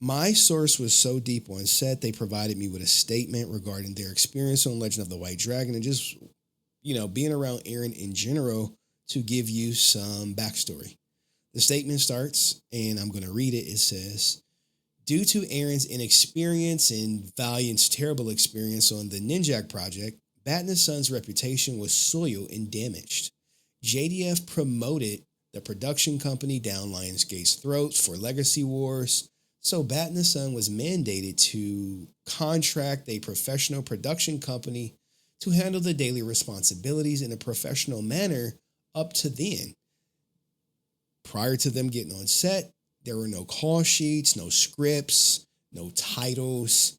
My source was so deep on set, they provided me with a statement regarding their experience on Legend of the White Dragon and just, being around Aaron in general to give you some backstory. The statement starts, and I'm going to read it. It says, due to Aaron's inexperience and Valiant's terrible experience on the Ninjak project, Batna's son's reputation was soiled and damaged. JDF promoted the production company down Lionsgate's throats for Legacy Wars, so Batna's son was mandated to contract a professional production company to handle the daily responsibilities in a professional manner up to then. Prior to them getting on set, there were no call sheets, no scripts, no titles,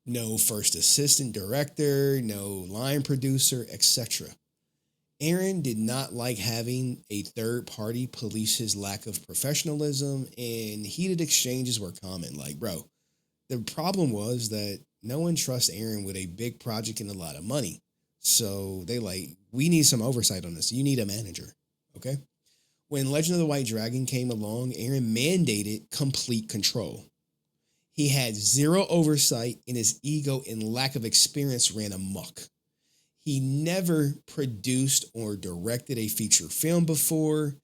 no first assistant director, no line producer, etc. Aaron did not like having a third party police his lack of professionalism, and heated exchanges were common. Like, bro, the problem was that no one trusts Aaron with a big project and a lot of money. So they we need some oversight on this. You need a manager. Okay. When Legend of the White Dragon came along, Aaron mandated complete control. He had zero oversight, and his ego and lack of experience ran amok. He never produced or directed a feature film before.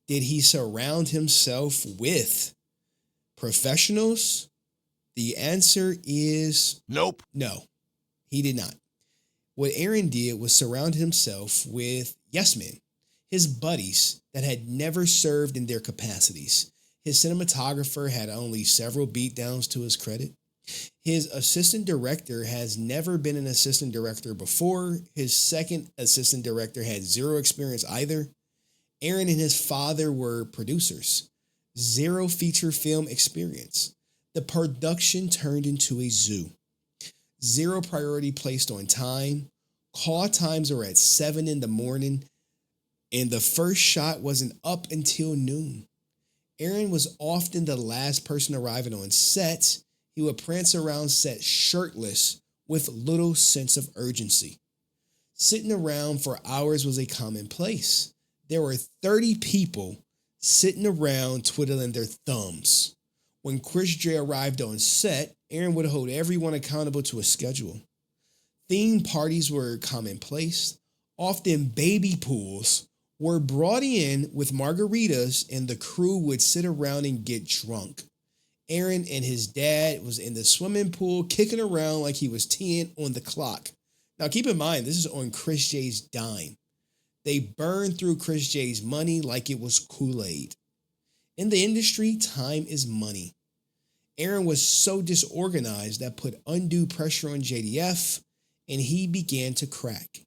Did he surround himself with professionals? The answer is Nope. no, he did not. What Aaron did was surround himself with yes men, his buddies that had never served in their capacities. His cinematographer had only several beatdowns to his credit. His assistant director has never been an assistant director before. His second assistant director had zero experience either. Aaron and his father were producers. Zero feature film experience. The production turned into a zoo. Zero priority placed on time. Call times were at 7 in the morning, and the first shot wasn't up until noon. Aaron was often the last person arriving on set. He would prance around set shirtless with little sense of urgency. Sitting around for hours was a commonplace. There were 30 people sitting around twiddling their thumbs. When Chris J arrived on set, Aaron would hold everyone accountable to a schedule. Theme parties were commonplace. Often baby pools were brought in with margaritas, and the crew would sit around and get drunk. Aaron and his dad was in the swimming pool kicking around like he was 10 on the clock. Now keep in mind, this is on Chris J's dime. They burned through Chris J's money like it was Kool-Aid. In the industry, time is money. Aaron was so disorganized that put undue pressure on JDF, and he began to crack.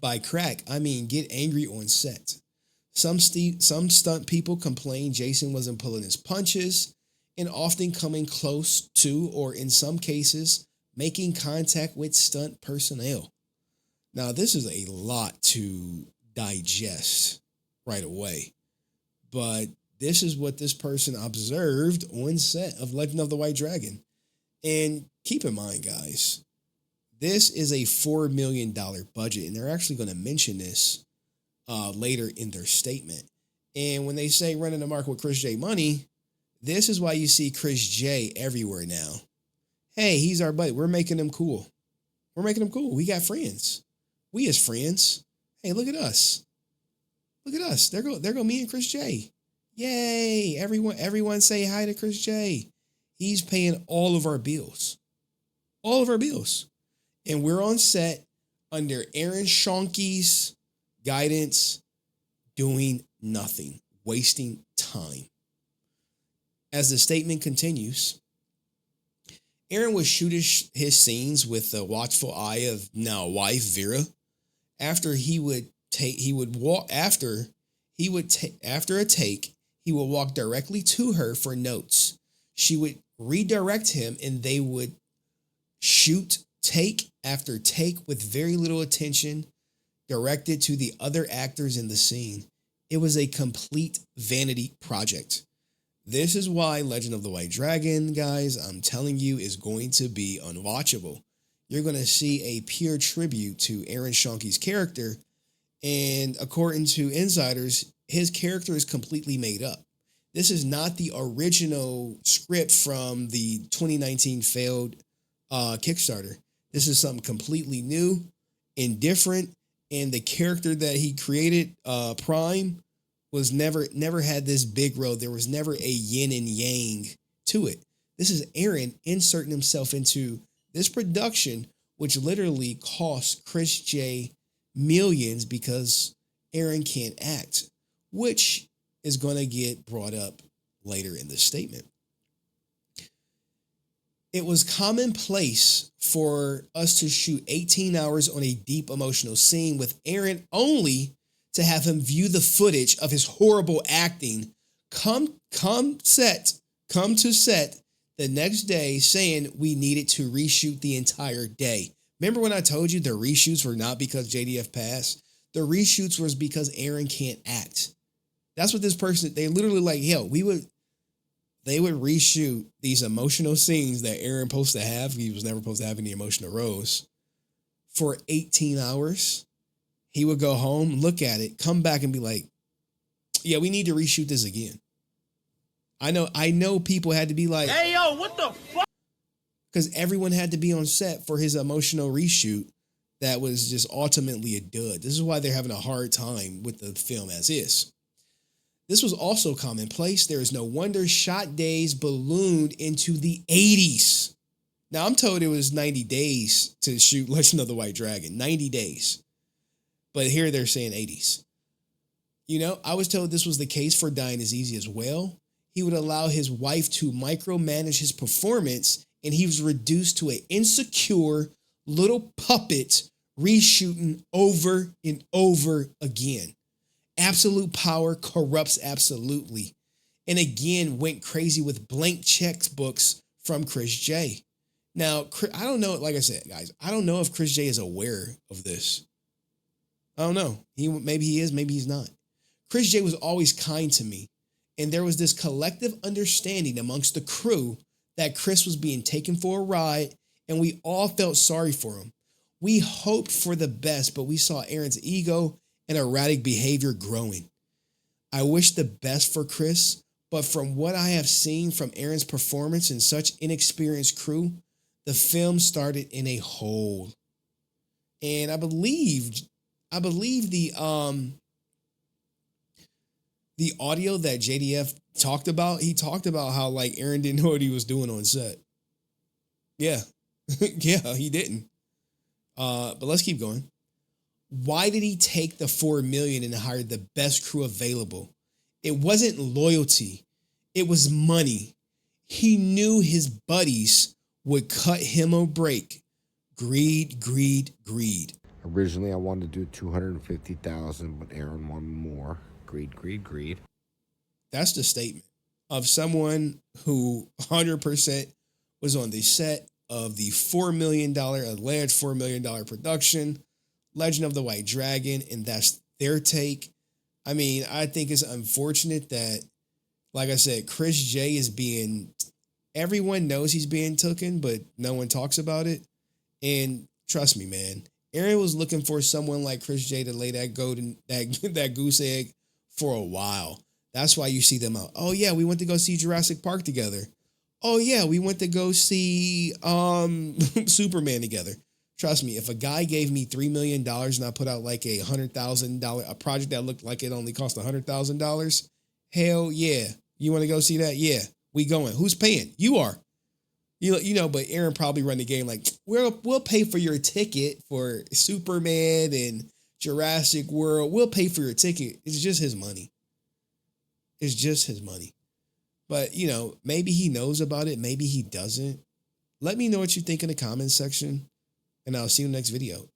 By crack, I mean get angry on set. Some stunt people complained Jason wasn't pulling his punches and often coming close to, or in some cases, making contact with stunt personnel. Now, this is a lot to digest right away, but this is what this person observed on set of Legend of the White Dragon. And keep in mind, guys, this is a $4 million budget, and they're actually going to mention this later in their statement. And when they say running the market with Chris J money, this is why you see Chris J everywhere now. Hey, he's our buddy. We're making him cool. We're making him cool. We got friends. We as friends. Hey, look at us. Look at us. There go me and Chris J. Yay. Everyone say hi to Chris J. He's paying all of our bills. All of our bills. And we're on set under Aaron Schoenke's guidance, doing nothing, wasting time. As the statement continues, Aaron would shoot his scenes with the watchful eye of now wife Vera. After a take, he would walk directly to her for notes. She would redirect him, and they would shoot take after take with very little attention directed to the other actors in the scene. It was a complete vanity project. This is why Legend of the White Dragon, guys, I'm telling you, is going to be unwatchable. You're going to see a pure tribute to Aaron Schoenke's character, and according to insiders, his character is completely made up. This is not the original script from the 2019 failed Kickstarter. This is something completely new and different. And the character that he created, Prime, was never had this big role. There was never a yin and yang to it. This is Aaron inserting himself into this production, which literally cost Chris J millions because Aaron can't act, which is going to get brought up later in this statement. It was commonplace for us to shoot 18 hours on a deep emotional scene with Aaron only to have him view the footage of his horrible acting, come to set the next day saying we needed to reshoot the entire day. Remember when I told you the reshoots were not because JDF passed? The reshoots was because Aaron can't act. That's what this person, they literally like, yo, they would reshoot these emotional scenes that Aaron supposed to have. He was never supposed to have any emotional roles for 18 hours. He would go home, look at it, come back and be like, yeah, we need to reshoot this again. I know people had to be like, hey, yo, what the fuck? Because everyone had to be on set for his emotional reshoot that was just ultimately a dud. This is why they're having a hard time with the film as is. This was also commonplace. There is no wonder shot days ballooned into the 80s. Now, I'm told it was 90 days to shoot Legend of the White Dragon. 90 days. But here they're saying 80s. You know, I was told this was the case for Dying Is Easy as well. He would allow his wife to micromanage his performance, and he was reduced to an insecure little puppet reshooting over and over again. Absolute power corrupts absolutely. And again, went crazy with blank checkbooks from Chris J. Now, I don't know, like I said, guys, I don't know if Chris J is aware of this. I don't know. Maybe he is, maybe he's not. Chris J was always kind to me. And there was this collective understanding amongst the crew that Chris was being taken for a ride, and we all felt sorry for him. We hoped for the best, but we saw Aaron's ego and erratic behavior growing. I wish the best for Chris, but from what I have seen from Aaron's performance in such inexperienced crew, the film started in a hole. And I believe the audio that JDF talked about, he talked about how like Aaron didn't know what he was doing on set. Yeah. Yeah, he didn't. But let's keep going. Why did he take the $4 million and hire the best crew available? It wasn't loyalty. It was money. He knew his buddies would cut him a break. Greed, greed, greed. Originally, I wanted to do $250,000, but Aaron wanted more. Greed, greed, greed. That's the statement of someone who 100% was on the set of the alleged $4 million production, Legend of the White Dragon, and that's their take. I mean, I think it's unfortunate that, like I said, Chris J everyone knows he's being taken, but no one talks about it. And trust me, man, Aaron was looking for someone like Chris J to lay that goose egg for a while. That's why you see them out. Oh yeah, we went to go see Jurassic Park together. Oh yeah, we went to go see Superman together. Trust me, if a guy gave me $3 million and I put out like a project that looked like it only cost $100,000, hell yeah. You want to go see that? Yeah, we going. Who's paying? You are. You know, but Aaron probably run the game like, we'll pay for your ticket for Superman and Jurassic World. We'll pay for your ticket. It's just his money. It's just his money. But, you know, maybe he knows about it. Maybe he doesn't. Let me know what you think in the comments section, and I'll see you in the next video.